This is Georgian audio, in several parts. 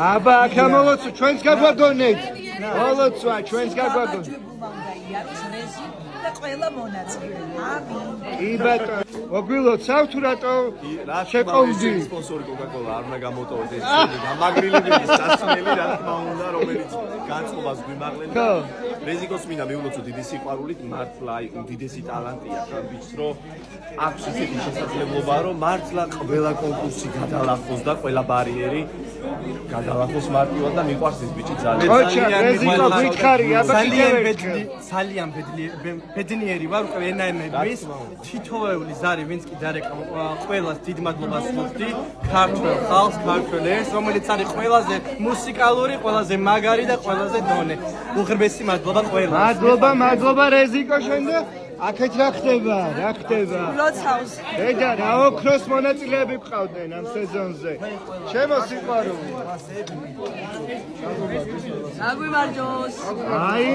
აბა აქ მოვოცო ჩვენს გაგვაგონეთ მოვოცვა ჩვენს გაგვაგონეთ ყველა მონაწილე. კი ბატონო. მოგვილოცავ თუ რატო შეყოვდი? სპონსორი Coca-Cola არ უნდა გამოტოვოთ ეს გამაგრილებელი სასმელი რა თქმა უნდა რომელიც განწყობას გვიმაღლენ და რეზიკოს მინდა მიულოცო დიდი სიყვარულით მართლა უდიდესი ტალანტია ხარ ბიჭს რომ აქვს ისეთი შესაძლებლობა რომ მართლა ყველა კონკურსი გადალახოს და ყველა ბარიერი გადალახოს მარტივად და მიყვარს ეს ბიჭი ძალიან. რეზიკო გითხარი აბა ძალიან ბედნიერი ვარ უკვე ენაემების თითოეული ზარი ვინც კი დარეკა ყველას დიდ მადლობას ვუხდი ქართულ ხალხს ქართველებს რომელიც არის ყველაზე მუსიკალური ყველაზე მაგარი და ყველაზე დონე უღრმესი მადლობა ყველას მადლობა რეზიკო შენ და აქეთ რა ხდება ლოცავს ედა რა ოქროს მონაწილეები გყავდნენ ამ სეზონზე ჩემო სიყვარული აგვიმარჯოს აი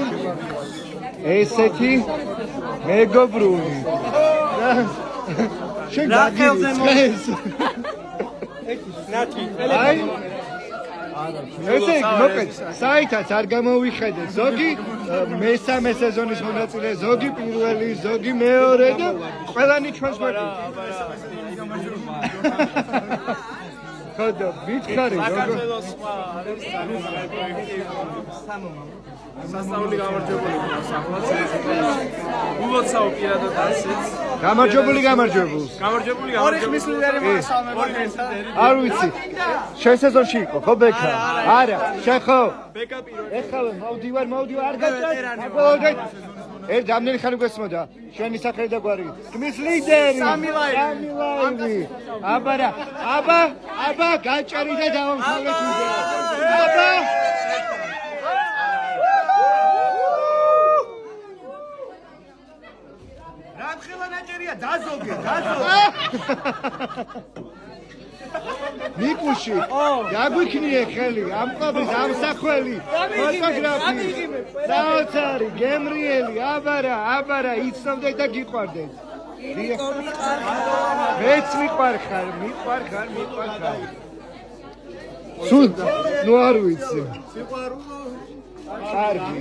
ესეთი მეგობრული შენ გაგიწყეს ნატი აი ესე მოკეთ საითაც არ გამოვიხედეთ ზოგი მესამე სეზონის მონაწილე ზოგი პირველი ზოგი მეორე და ყველანი ჩვენს ხოდა ვითხარი საქართველოს სხვა არის სასწაული გამარჯვებული საფლაც ულოცავ პირადად ასეც გამარჯვებული ორი ხმის ლიდერი მოსალმებელი არ ვიცი შენ სეზონში იყო ხო ბექა არა შენ ხო ბექა პირველი ეხლა მოვდივარ არ გაჭირეთ ერთ რამდენი ხანი გვესმოდა შენი სახელი და გვარი ხმის ლიდერი სამი ლაივი აბა გაჭარი და დავამხალეთ ვიდეო აბა რამხელა ნაჭერია დაზოგე მიკუში გაგვიქნიე ხელი ამ ყობის ამსახველი ფოტოგრაფი საოცარი გემრიელი აბარა იცნობდეთ და გიყვარდეთ მეც მიყვარხარ სულ ნუ არ ვიცი სიყვარულო კარგი